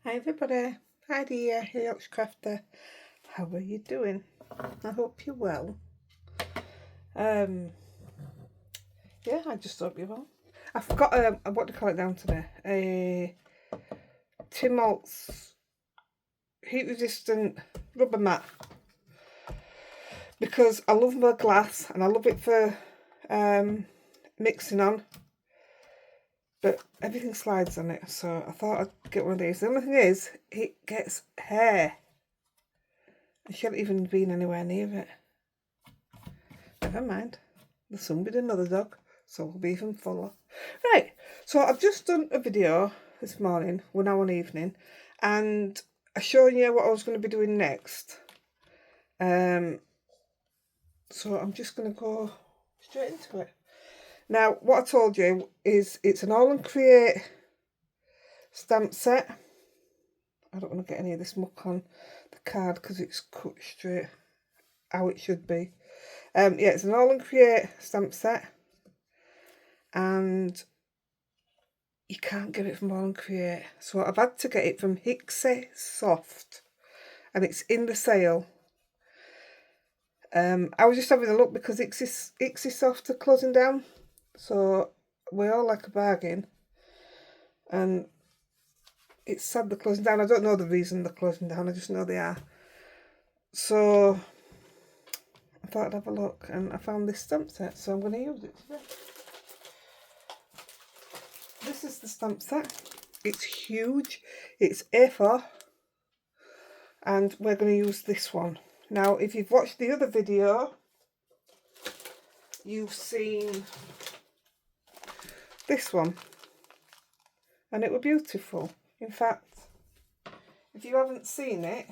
Hi everybody, Heidi-The, here, Crafter. How are you doing? I hope you're well. Yeah, I just hope you're well. I've got what do you call it down today? A Tim Holtz heat resistant rubber mat, because I love my glass and I love it for mixing on, but everything slides on it, so I thought I'd get one of these. The only thing is, it gets hair. I shouldn't even been anywhere near it. Never mind. There'll soon be another dog, so we'll be even fuller. Right, so I've just done a video this morning, one evening, and I showed you what I was going to be doing next. So I'm just going to go straight into it. Now, what I told you is it's an Aall Create stamp set. I don't want to get any of this muck on the card because it's cut straight how it should be. Yeah, it's an Aall Create stamp set, and you can't get it from Aall Create, so I've had to get it from Heidi-The Soft, and it's in the sale. I was just having a look because Heidi-The Soft are closing down, so we all like a bargain, and it's sad they're closing down. I don't know the reason they're closing down, I just know they are. So I thought I'd have a look, and I found this stamp set, so I'm going to use it today. This is the stamp set. It's huge. It's A4, and we're going to use this one. Now, if you've watched the other video, you've seen this one, and it were beautiful. In fact, if you haven't seen it,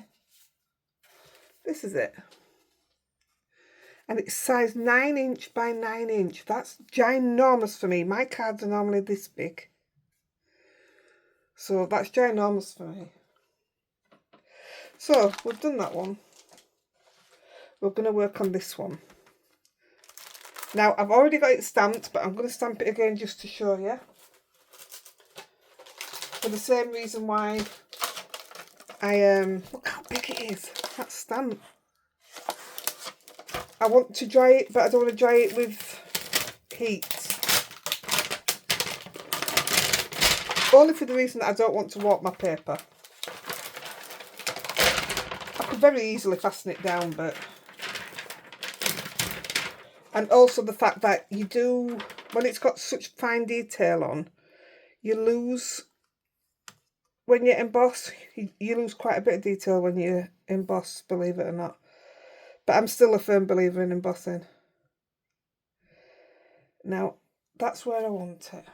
this is it. And it's size 9" by 9". That's ginormous for me. My cards are normally this big, so that's ginormous for me. So we've done that one. We're going to work on this one. Now, I've already got it stamped, but I'm going to stamp it again just to show you. For the same reason why I look how big it is, that stamp. I want to dry it, but I don't want to dry it with heat. Only for the reason that I don't want to warp my paper. I could very easily fasten it down, but... And also the fact that you do, when it's got such fine detail on, you lose, when you emboss, you lose quite a bit of detail when you emboss, believe it or not. But I'm still a firm believer in embossing. Now, that's where I want it.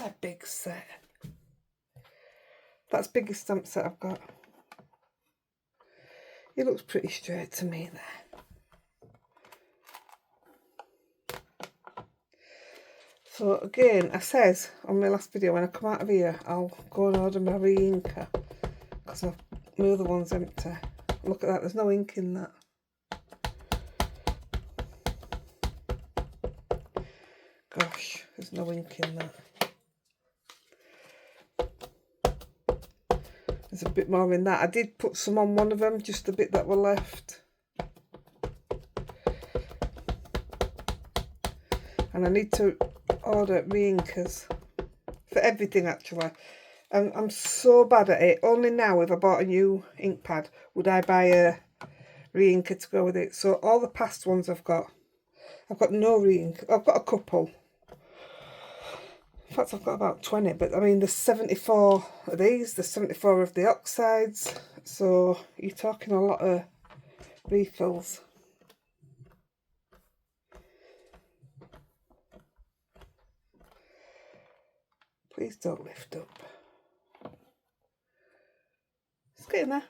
A big set. That's the biggest stamp set I've got. It looks pretty straight to me there. So again, I says on my last video, when I come out of here, I'll go and order my re-inker, because my other one's empty. Look at that, there's no ink in that. Gosh, there's no ink in that. There's a bit more in that. I did put some on one of them, just a bit that were left. And I need to order re-inkers for everything, actually. And I'm so bad at it. Only now, if I bought a new ink pad, would I buy a re-inker to go with it. So all the past ones I've got no re-ink. I've got a couple. In fact, I've got about 20, but I mean, there's 74 of these, there's 74 of the oxides, so you're talking a lot of refills. Please don't lift up. It's getting there.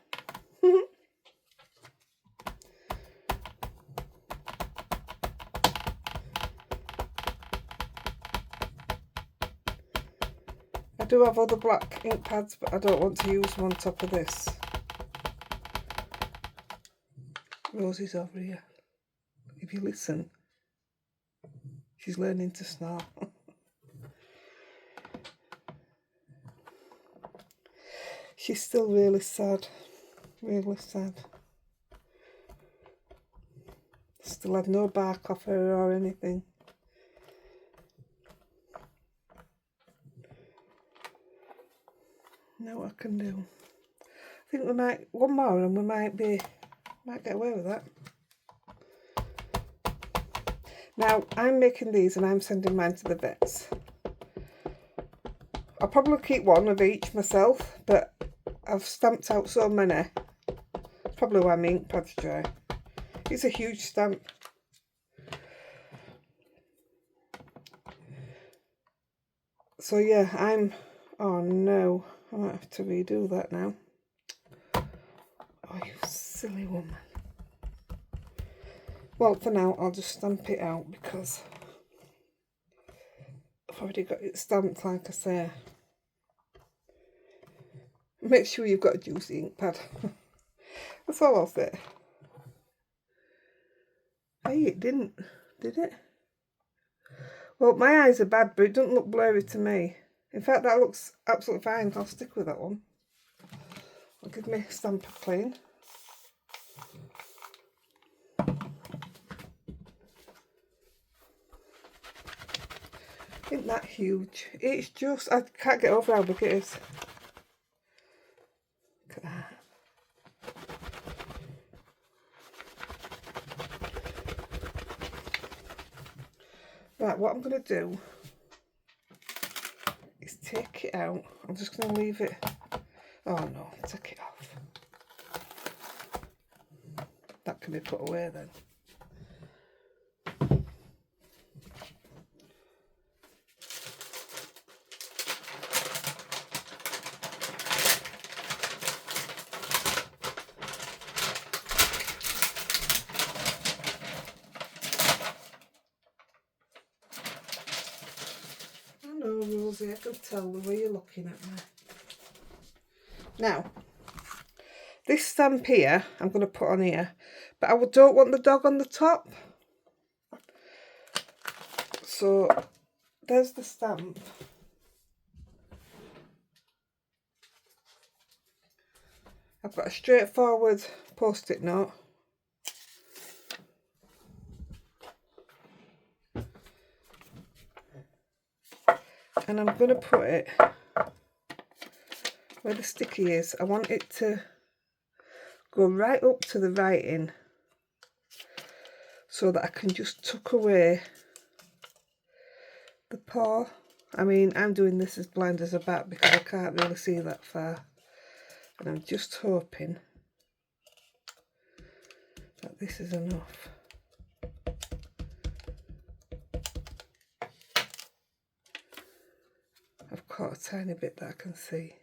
I do have other black ink pads, but I don't want to use them on top of this. Rosie's over here. If you listen, she's learning to snarl. She's still really sad. Really sad. Still had no bark off her or anything. Know what I can do. I think we might, one more and we might get away with that. Now, I'm making these and I'm sending mine to the vets. I'll probably keep one of each myself, but I've stamped out so many. It's probably why my ink pad's dry. It's a huge stamp. So yeah, oh no, I might have to redo that now. Oh, you silly woman. Well, for now, I'll just stamp it out because I've already got it stamped, like I say. Make sure you've got a juicy ink pad. That's all I'll say. Hey, it didn't, did it? Well, my eyes are bad, but it doesn't look blurry to me. In fact, that looks absolutely fine. I'll stick with that one. I'll give my stamper clean. Isn't that huge? It's just, I can't get over how big it is. Look at that. Right, what I'm going to do is take it out. I'm just going to leave it. Oh no, take it off. That can be put away then. I know, Rosie, I can tell the way you're looking at me. Now, this stamp here, I'm going to put on here, but I don't want the dog on the top. So, there's the stamp. I've got a straightforward post-it note. And I'm going to put it where the sticky is. I want it to go right up to the writing so that I can just tuck away the paw. I mean, I'm doing this as blind as a bat because I can't really see that far. And I'm just hoping that this is enough. I've caught a tiny bit that I can see.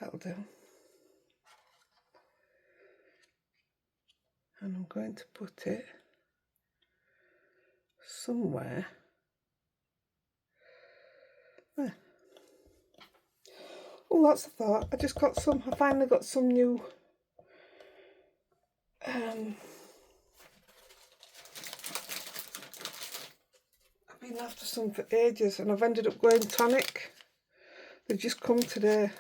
That'll do. And I'm going to put it somewhere there. Oh, that's a thought. I finally got some new I've been after some for ages and I've ended up going tonic. They've just come today.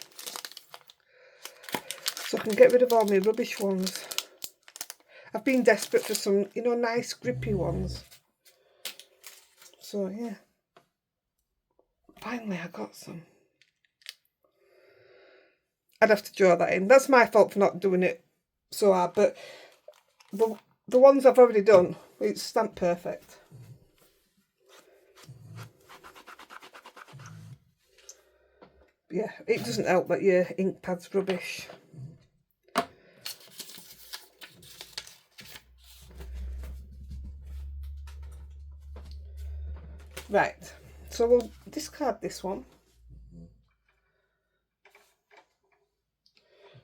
So I can get rid of all my rubbish ones. I've been desperate for some, you know, nice grippy ones. So yeah. Finally I got some. I'd have to draw that in. That's my fault for not doing it so hard, but the ones I've already done, it's stamped perfect. Yeah, it doesn't help that your ink pad's rubbish. Right, so we'll discard this one.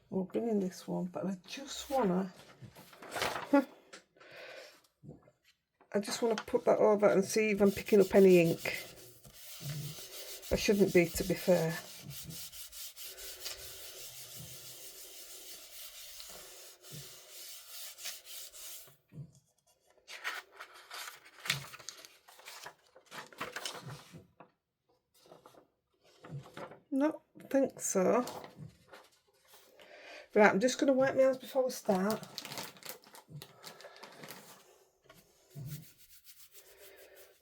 We'll bring in this one, but I just wanna put that over and see if I'm picking up any ink. I shouldn't be, to be fair. No, I think so. Right, I'm just going to wipe my hands before we start.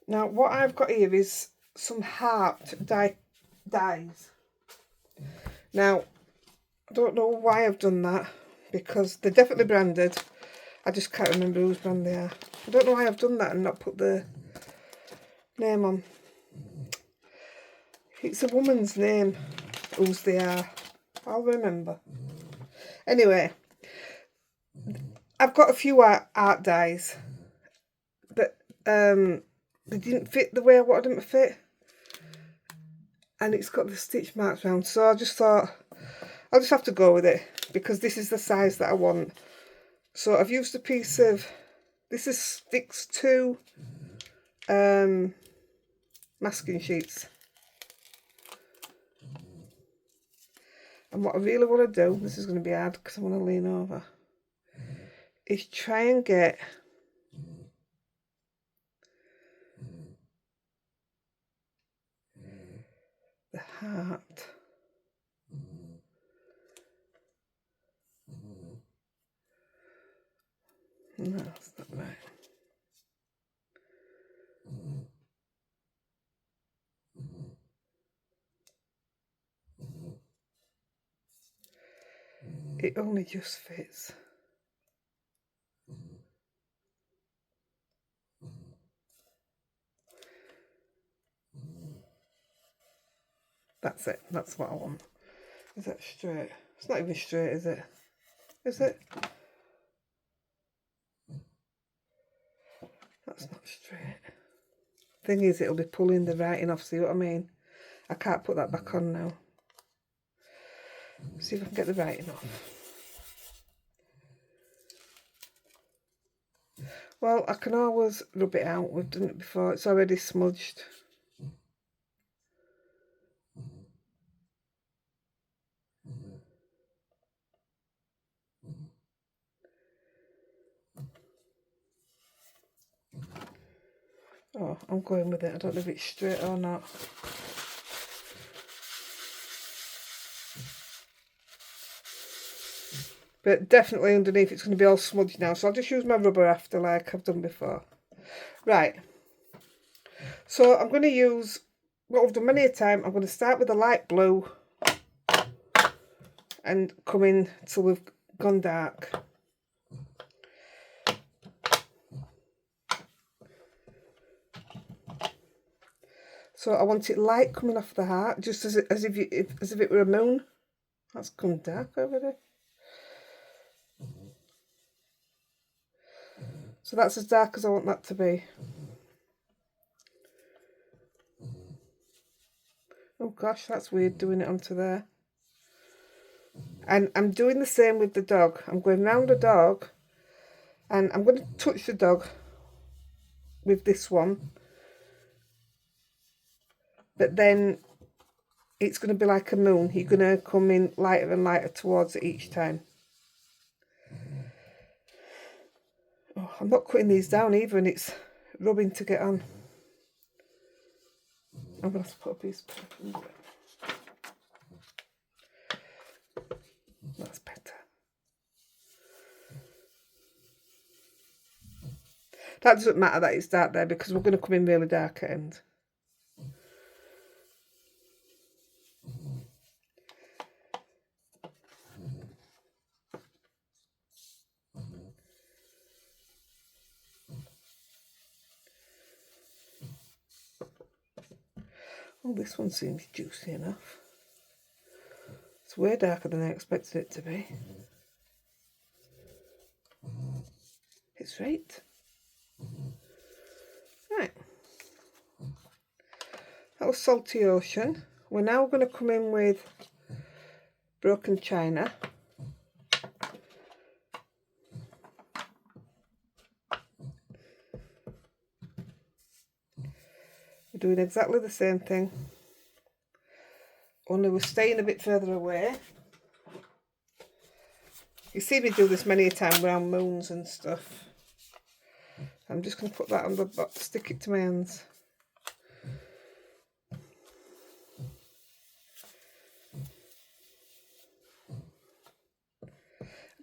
Now, what I've got here is some heart dyes. Now, I don't know why I've done that, because they're definitely branded. I just can't remember whose brand they are. I don't know why I've done that and not put the name on. It's a woman's name, whose they are. I'll remember. Anyway, I've got a few art dyes, but they didn't fit the way I wanted them to fit. And it's got the stitch marks around, so I just thought I'll just have to go with it, because this is the size that I want. So I've used a piece of, this is Fix 2 masking sheets. And what I really want to do, this is going to be hard because I want to lean over, is try and get the heart. No, that's not right. It only just fits. That's it. That's what I want. Is that straight? It's not even straight, is it? Is it? That's not straight. Thing is, it'll be pulling the writing off, see what I mean? I can't put that back on now. See if I can get the writing off. Well, I can always rub it out. We've done it before. It's already smudged. Oh, I'm going with it. I don't know if it's straight or not. But definitely underneath it's going to be all smudged now. So I'll just use my rubber after, like I've done before. Right. So I'm going to use what I've done many a time. I'm going to start with a light blue and come in till we've gone dark. So I want it light coming off the heart, just as if it were a moon. That's gone dark over there. So that's as dark as I want that to be. Oh gosh, that's weird doing it onto there. And I'm doing the same with the dog. I'm going round the dog and I'm going to touch the dog with this one. But then it's going to be like a moon. You're going to come in lighter and lighter towards it each time. Oh, I'm not cutting these down either, and it's rubbing to get on. I'm going to have to put a piece of paper under it. That's better. That doesn't matter that it's dark there, because we're going to come in really dark at end. Oh, this one seems juicy enough. It's way darker than I expected it to be. It's right. Right. That was Salty Ocean. We're now going to come in with Broken China. We're doing exactly the same thing, only we're staying a bit further away. You see me do this many a time around moons and stuff. I'm just going to put that on the box, stick it to my hands.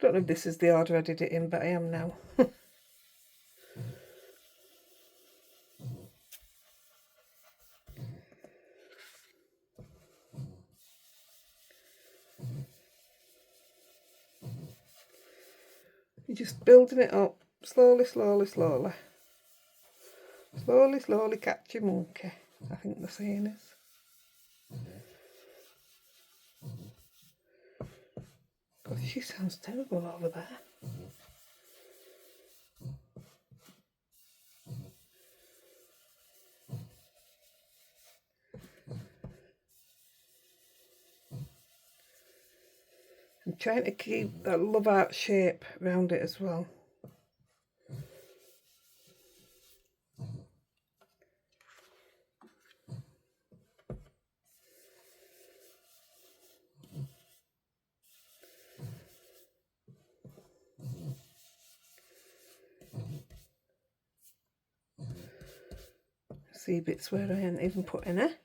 don't know if this is the order I did it in, but I am now. You're just building it up, slowly, slowly, slowly. Slowly, slowly catch your monkey, I think the saying is. God, she sounds terrible over there. I'm trying to keep that love heart shape around it as well. See bits where I ain't even put in it.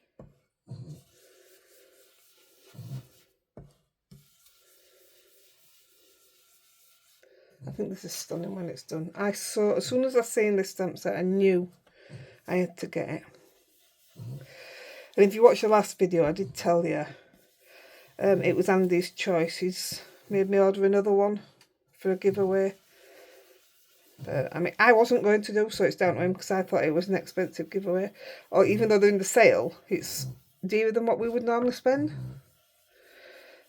I think this is stunning when it's done. As soon as I seen this stamp set, I knew I had to get it. And if you watch the last video, I did tell you it was Andy's choice. He's made me order another one for a giveaway. But I mean, I wasn't going to do, so it's down to him because I thought it was an expensive giveaway. Or even though they're in the sale, it's dearer than what we would normally spend.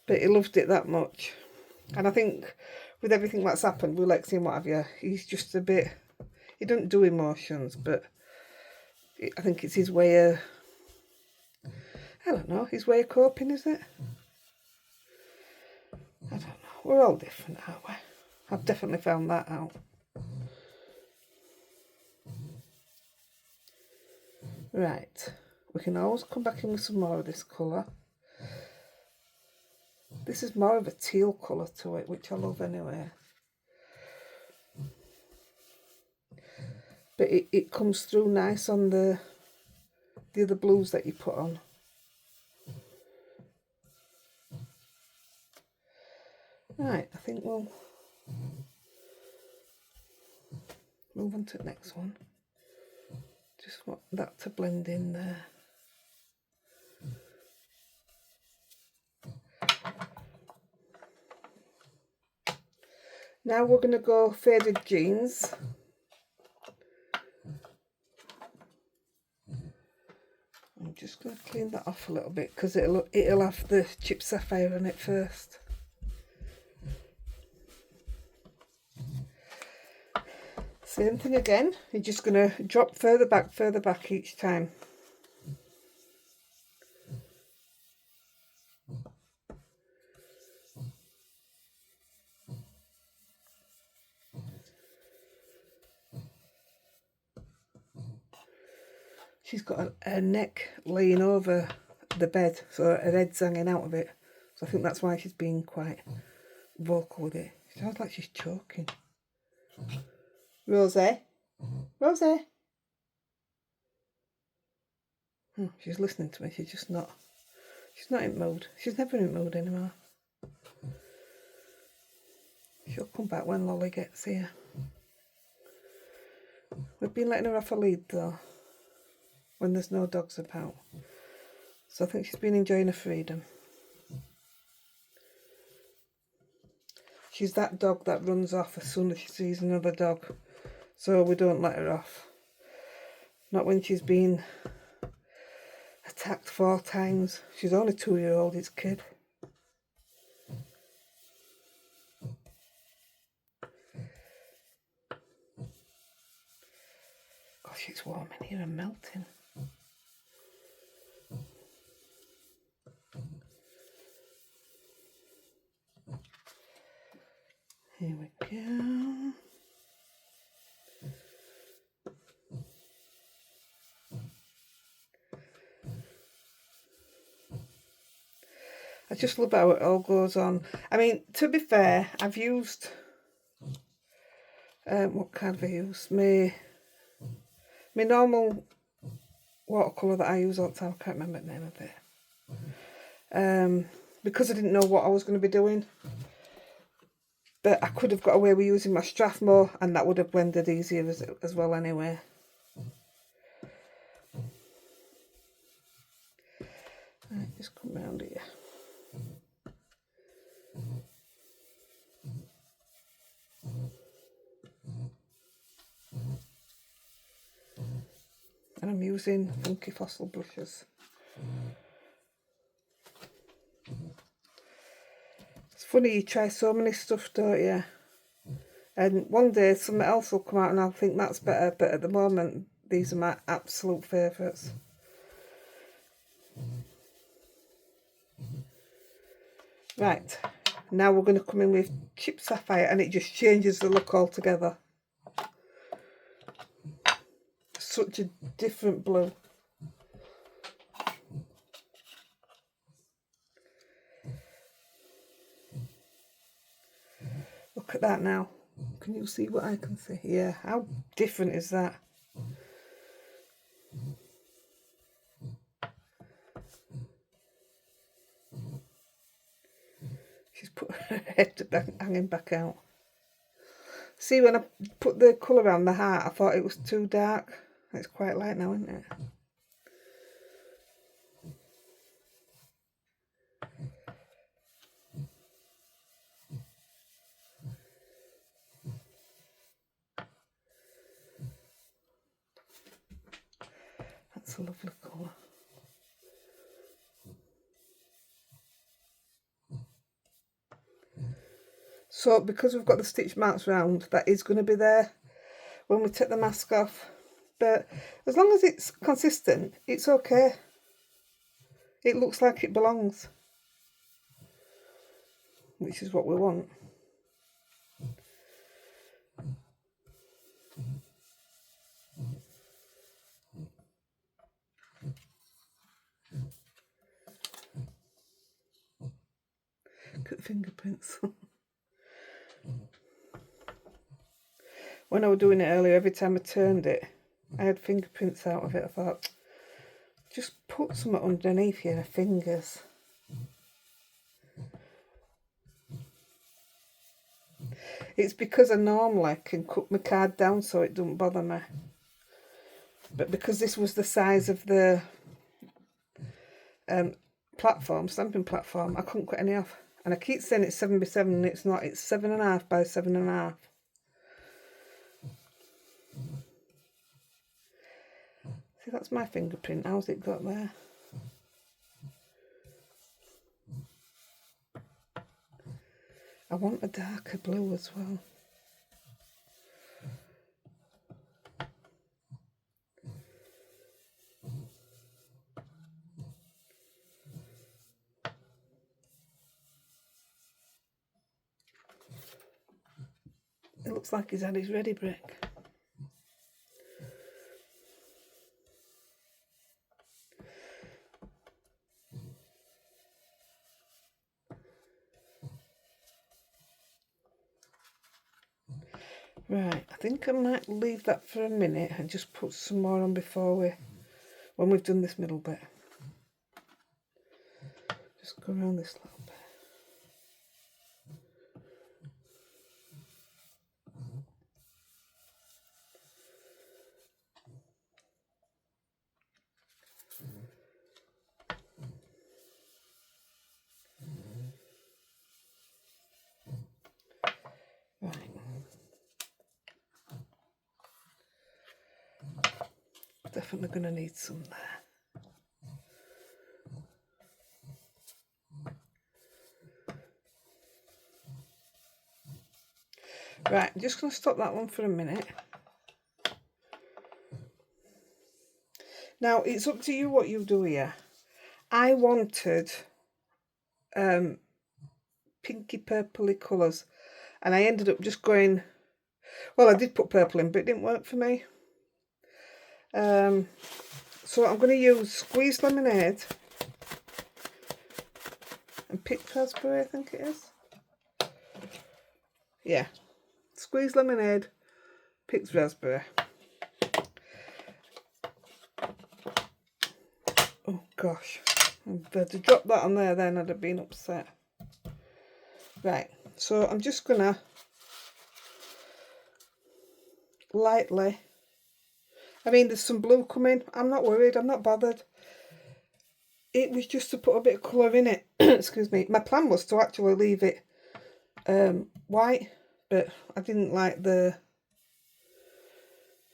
But he loved it that much. And I think with everything that's happened with Lexi and what have you, he's just a bit, he doesn't do emotions, but I think it's his way of, I don't know, his way of coping, is it? I don't know. We're all different, aren't we? I've definitely found that out. Right, we can always come back in with some more of this colour. This is more of a teal colour to it, which I love anyway. But it comes through nice on the other blues that you put on. Right, I think we'll move on to the next one. Just want that to blend in there. Now we're going to go faded jeans. I'm just going to clean that off a little bit because it'll have the chip sapphire on it first. Same thing again, you're just going to drop further back each time. She's got her neck laying over the bed, so her head's hanging out of it. So I think that's why she's being quite vocal with it. She sounds like she's choking. Rosie? Rosie? She's listening to me, she's not in mood. She's never in mood anymore. She'll come back when Lolly gets here. We've been letting her off a lead though, when there's no dogs about. So I think she's been enjoying her freedom. She's that dog that runs off as soon as she sees another dog. So we don't let her off. Not when she's been attacked 4 times. She's only 2-year-old, it's kid. Gosh, it's warm in here and melting. Here we go. I just love how it all goes on. I mean, to be fair, I've used, what kind have I used? My normal watercolour that I use all the time, I can't remember the name of it. Because I didn't know what I was going to be doing. But I could have got away with using my Strathmore, and that would have blended easier as well anyway. Right, just come round here. And I'm using Funky Fossil brushes. It's funny, you try so many stuff, don't you? And one day something else will come out and I'll think that's better, but at the moment these are my absolute favourites. Right, now we're going to come in with Chip Sapphire, and it just changes the look altogether. Such a different blue. Look at that now. Can you see what I can see? Yeah, how different is that? She's put her head hanging back out. See, when I put the colour around the heart, I thought it was too dark. It's quite light now, isn't it? That's a lovely colour. So because we've got the stitch marks round, that is going to be there when we take the mask off. But as long as it's consistent, it's okay. It looks like it belongs, which is what we want. Look at the fingerprints. When I was doing it earlier, every time I turned it, I had fingerprints out of it. I thought, just put something underneath your fingers. It's because I normally can cut my card down so it doesn't bother me. But because this was the size of the stamping platform, I couldn't cut any off. And I keep saying it's 7x7 and it's not. It's 7.5 by 7.5. See, that's my fingerprint. How's it got there? I want a darker blue as well. It looks like he's had his ready brick. Right, I think I might leave that for a minute and just put some more on when we've done this middle bit. Just go around this little bit. Right. Definitely going to need some there. Right, I'm just going to stop that one for a minute. Now, it's up to you what you do here. I wanted pinky purpley colours, and I ended up just going, well, I did put purple in, but it didn't work for me. So I'm going to use squeezed lemonade and picked raspberry, I think it is. Yeah, squeezed lemonade, picked raspberry. Oh gosh, if I had dropped that on there then I'd have been upset. Right, so I'm just gonna lightly. I mean, there's some blue coming. I'm not worried. I'm not bothered. It was just to put a bit of colour in it. Excuse me. My plan was to actually leave it white, but I didn't like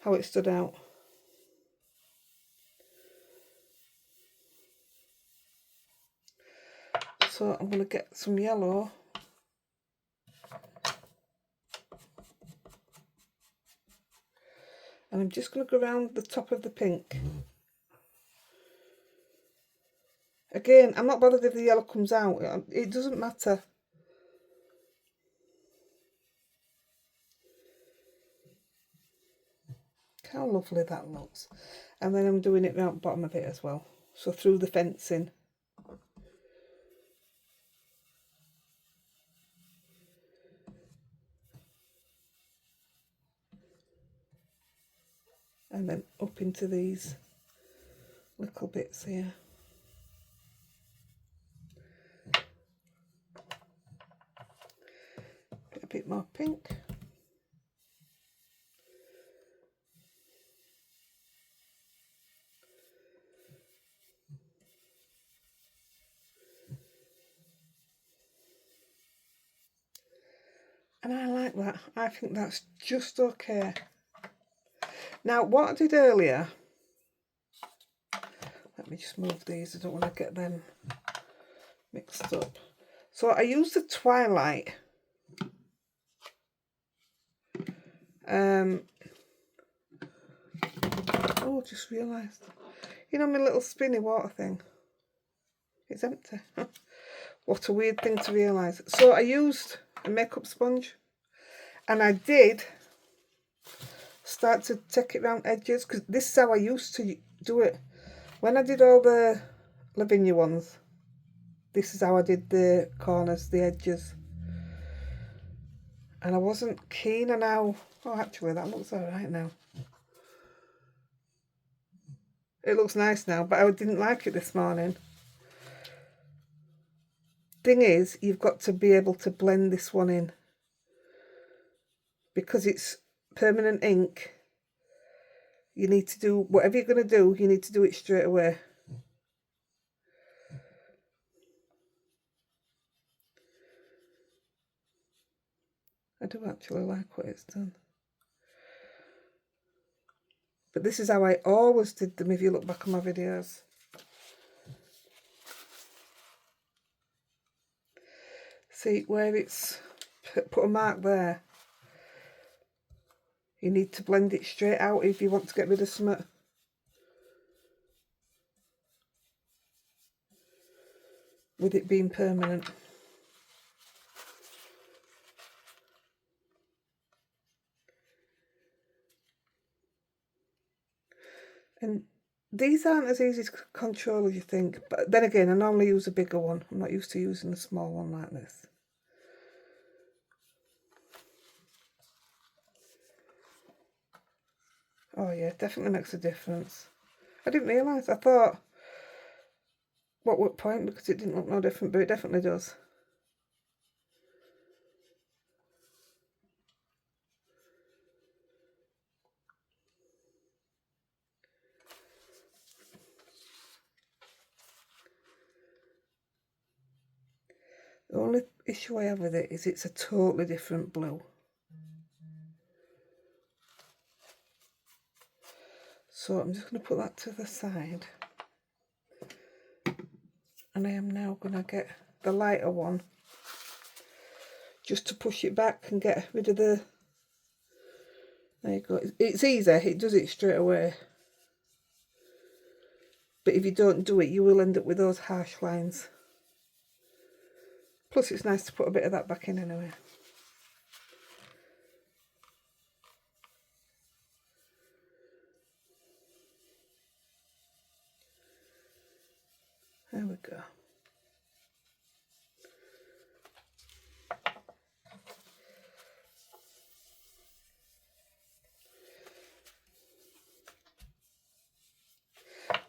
how it stood out. So I'm going to get some yellow. And I'm just going to go around the top of the pink. Again, I'm not bothered if the yellow comes out. It doesn't matter. How lovely that looks. And then I'm doing it around the bottom of it as well. So through the fencing. And then up into these little bits here. Get a bit more pink. And I like that. I think that's just okay. Now, what I did earlier, let me just move these. I don't want to get them mixed up. So I used the Twilight. Oh, just realised. You know my little spinny water thing? It's empty. What a weird thing to realise. So I used a makeup sponge. And I did start to take it around edges, because this is how I used to do it. When I did all the Lavinia ones, this is how I did the corners, the edges. And I wasn't keen on how... Oh, actually, that looks alright now. It looks nice now, but I didn't like it this morning. Thing is, you've got to be able to blend this one in. Because it's permanent ink, you need to do... Whatever you're going to do, you need to do it straight away. I do actually like what it's done. But this is how I always did them, if you look back on my videos. See where it's put a mark there? You need to blend it straight out if you want to get rid of something. With it being permanent. And these aren't as easy to control as you think. But then again, I normally use a bigger one. I'm not used to using a small one like this. Oh yeah, definitely makes a difference. I didn't realise. I thought, what point? Because it didn't look no different, but it definitely does. The only issue I have with it is it's a totally different blue. So I'm just going to put that to the side. And I am now going to get the lighter one, just to push it back and get rid of the... There you go. It's easy, it does it straight away. But if you don't do it, you will end up with those harsh lines. Plus it's nice to put a bit of that back in anyway. There we go.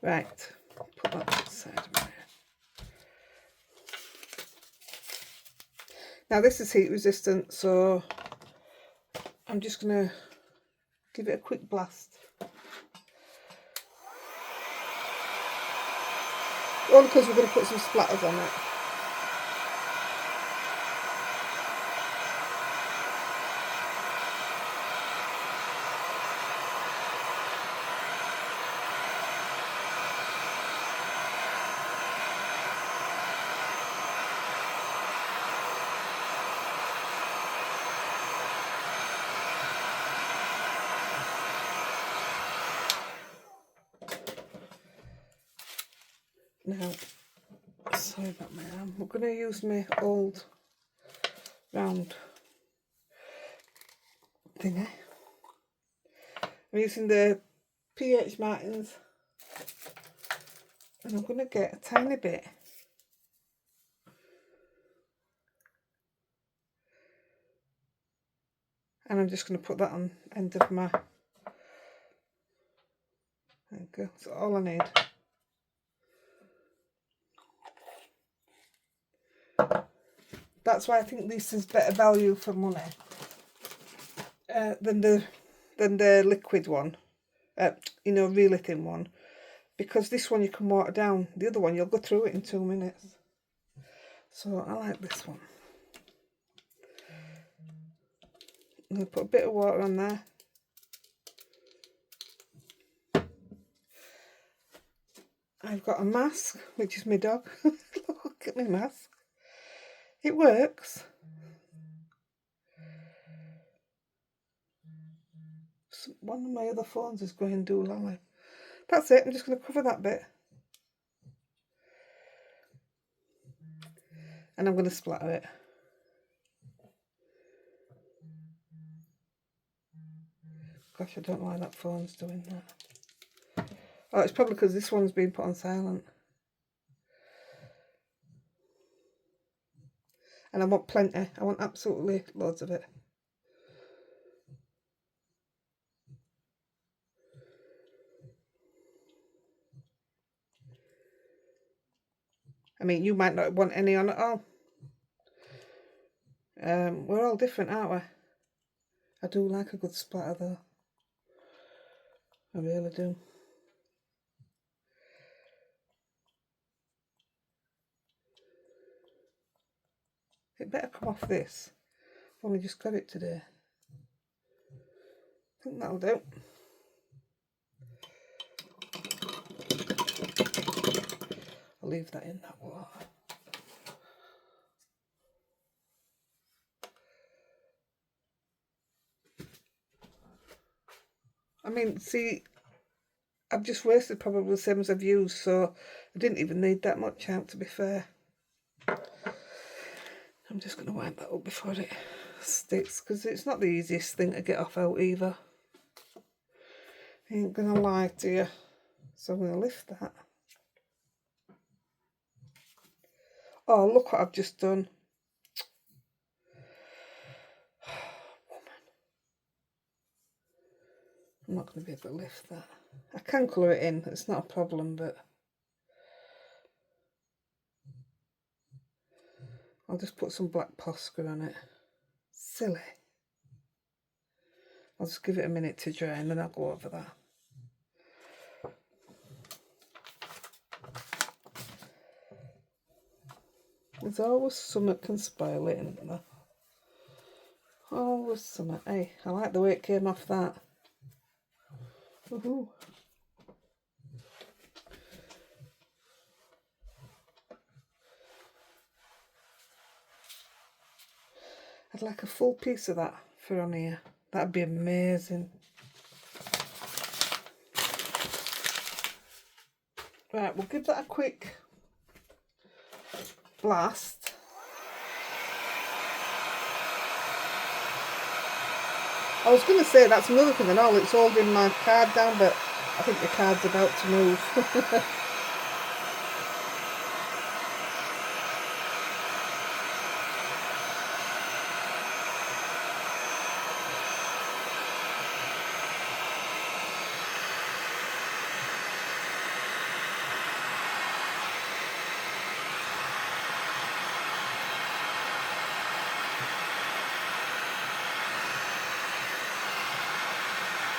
Right, put that to the side of my... Now this is heat resistant, so I'm just going to give it a quick blast. Only because we're going to put some splatters on it. Now, sorry about my arm. We're going to use my old round thingy. I'm using the PH Martins, and I'm going to get a tiny bit. And I'm just going to put that on the end of my, there you go, that's all I need. That's why I think this is better value for money than the liquid one, you know, really thin one, because this one you can water down. The other one you'll go through it in 2 minutes. So I like this one. I'm going to put a bit of water on there. I've got a mask, which is my dog. Look at my mask. It works. One of my other phones is going doolally. That's it. I'm just going to cover that bit. And I'm going to splatter it. Gosh, I don't know why that phone's doing that. Oh, it's probably because this one's been put on silent. And I want plenty. I want absolutely loads of it. I mean, you might not want any on at all. We're all different, aren't we? I do like a good splatter though. I really do. It better come off this. I've only just got it today. I think that'll do. I'll leave that in that water. I mean, see, I've just wasted probably the same as I've used, so I didn't even need that much out, to be fair. I'm just going to wipe that up before it sticks, because it's not the easiest thing to get off out either. I ain't going to lie to you. So I'm going to lift that. Oh, look what I've just done. I'm not going to be able to lift that. I can colour it in, it's not a problem, but I'll just put some black Posca on it. Silly. I'll just give it a minute to dry and then I'll go over that. There's always something can spoil it, isn't there? Always something. Hey, I like the way it came off that. Woohoo. I'd like a full piece of that for on here. That'd be amazing. Right, we'll give that a quick blast. I was going to say that's another thing and all, it's holding my card down, but I think the card's about to move.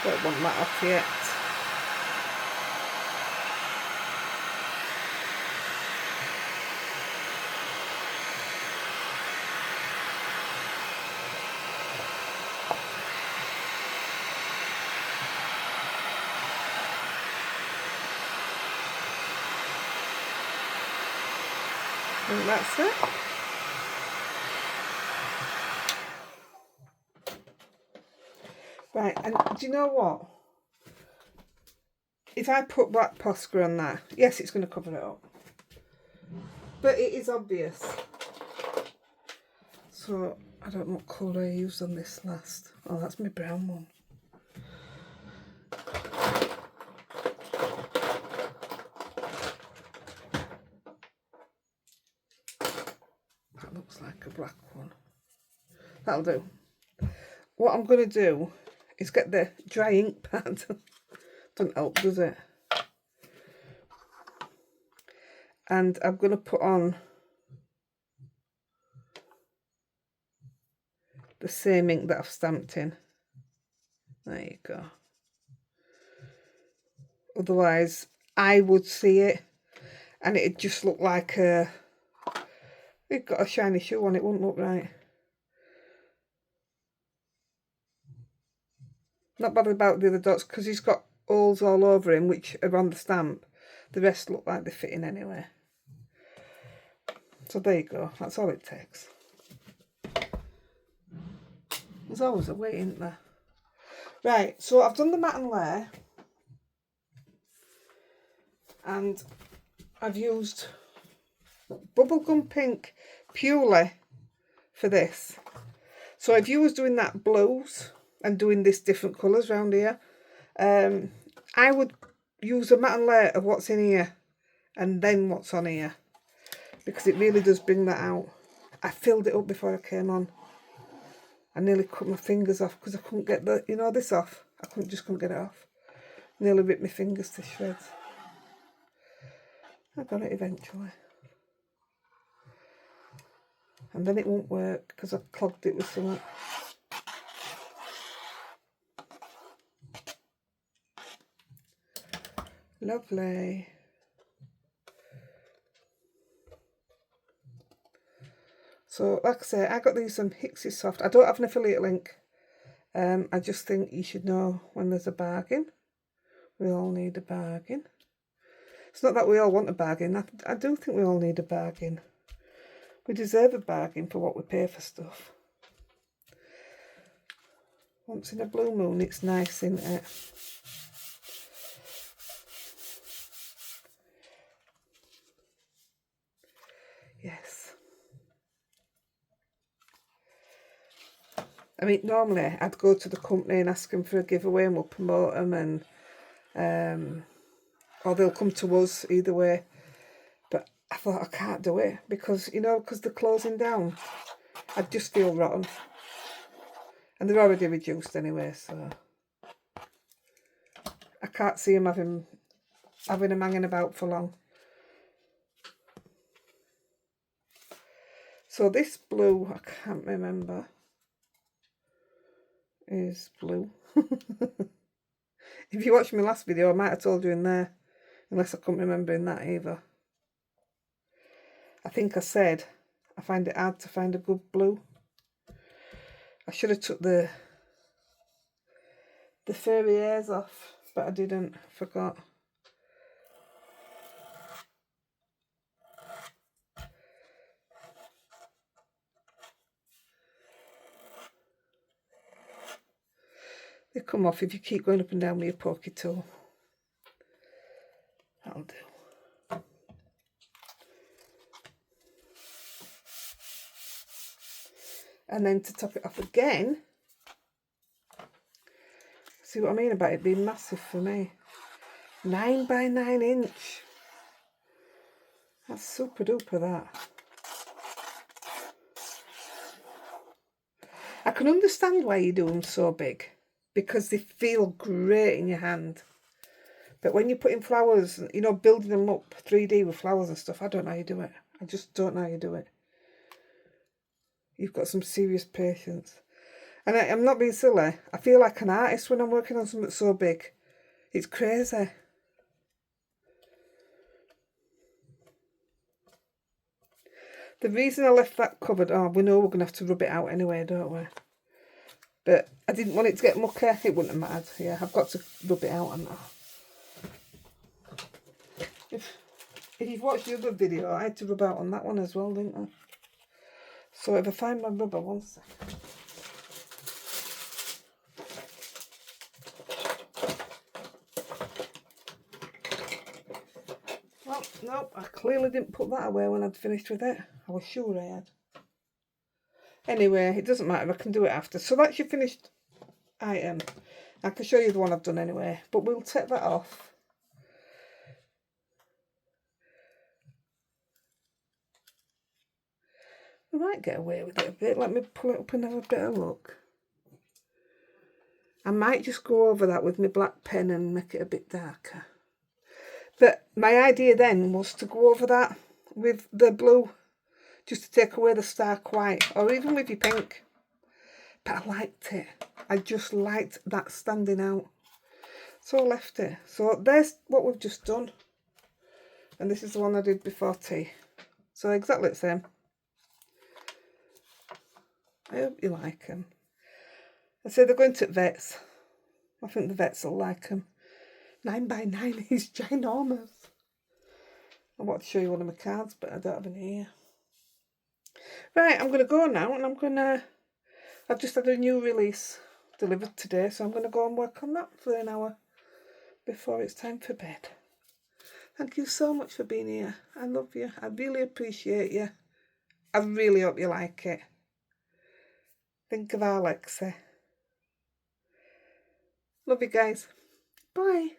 Don't want that off yet. I think that's it. Right, and do you know what? If I put black Posca on that, yes, it's going to cover it up. But it is obvious. So, I don't know what colour I used on this last. Oh, that's my brown one. That looks like a black one. That'll do. What I'm going to do is get the dry ink pad. Doesn't help, does it? And I'm going to put on the same ink that I've stamped in. There you go. Otherwise, I would see it and it'd just look like it got a shiny shoe on, it wouldn't look right. Not bothered about the other dots because he's got holes all over him which are on the stamp. The rest look like they're fitting anyway. So there you go, that's all it takes. There's always a way, isn't there? Right, so I've done the matte and layer. And I've used bubblegum pink purely for this. So if you was doing that blues and doing this different colours around here, I would use a matte and layer of what's in here and then what's on here, because it really does bring that out. I filled it up before I came on. I nearly cut my fingers off because I couldn't get the, you know, this off. I couldn't get it off. Nearly ripped my fingers to shreds. I got it eventually. And then it won't work because I clogged it with something. Lovely. So, like I say, I got these from Hixie Soft. I don't have an affiliate link. I just think you should know when there's a bargain. We all need a bargain. It's not that we all want a bargain. I do think we all need a bargain. We deserve a bargain for what we pay for stuff. Once in a blue moon, it's nice, isn't it? Yes. I mean, normally I'd go to the company and ask them for a giveaway and we'll promote them, and or they'll come to us, either way. But I thought I can't do it because, you know, because they're closing down. I'd just feel rotten. And they're already reduced anyway, so I can't see them having them hanging about for long. So this blue, I can't remember, is blue. If you watched my last video, I might have told you in there, unless I couldn't remember in that either. I think I said I find it hard to find a good blue. I should have took the furry hairs off, but I didn't, forgot. They come off if you keep going up and down with your pokey tool. That'll do. And then to top it off again, see what I mean about it being massive for me. 9 by 9 inch. That's super duper, that. I can understand why you do them so big, because they feel great in your hand. But when you're putting flowers, you know, building them up 3D with flowers and stuff, I don't know how you do it. I just don't know how you do it. You've got some serious patience. And I'm not being silly. I feel like an artist when I'm working on something so big. It's crazy. The reason I left that cupboard, oh, we know we're going to have to rub it out anyway, don't we? But I didn't want it to get mucky. It wouldn't have mattered. Yeah, I've got to rub it out and that. If you've watched the other video, I had to rub out on that one as well, didn't I? So if I find my rubber, one second. Well, nope, I clearly didn't put that away when I'd finished with it. I was sure I had. Anyway, it doesn't matter, I can do it after. So that's your finished item. I can show you the one I've done anyway, but we'll take that off. We might get away with it a bit. Let me pull it up and have a better look. I might just go over that with my black pen and make it a bit darker. But my idea then was to go over that with the blue, just to take away the stark white, or even with your pink. But I liked it. I just liked that standing out. So I left it. So there's what we've just done. And this is the one I did before tea. So exactly the same. I hope you like them. I say they're going to vets. I think the vets will like them. 9x9 is ginormous. I want to show you one of my cards, but I don't have any here. Right, I'm going to go now, and I've just had a new release delivered today, so I'm going to go and work on that for an hour before it's time for bed. Thank you so much for being here. I love you. I really appreciate you. I really hope you like it. Think of Alexi. Love you guys. Bye.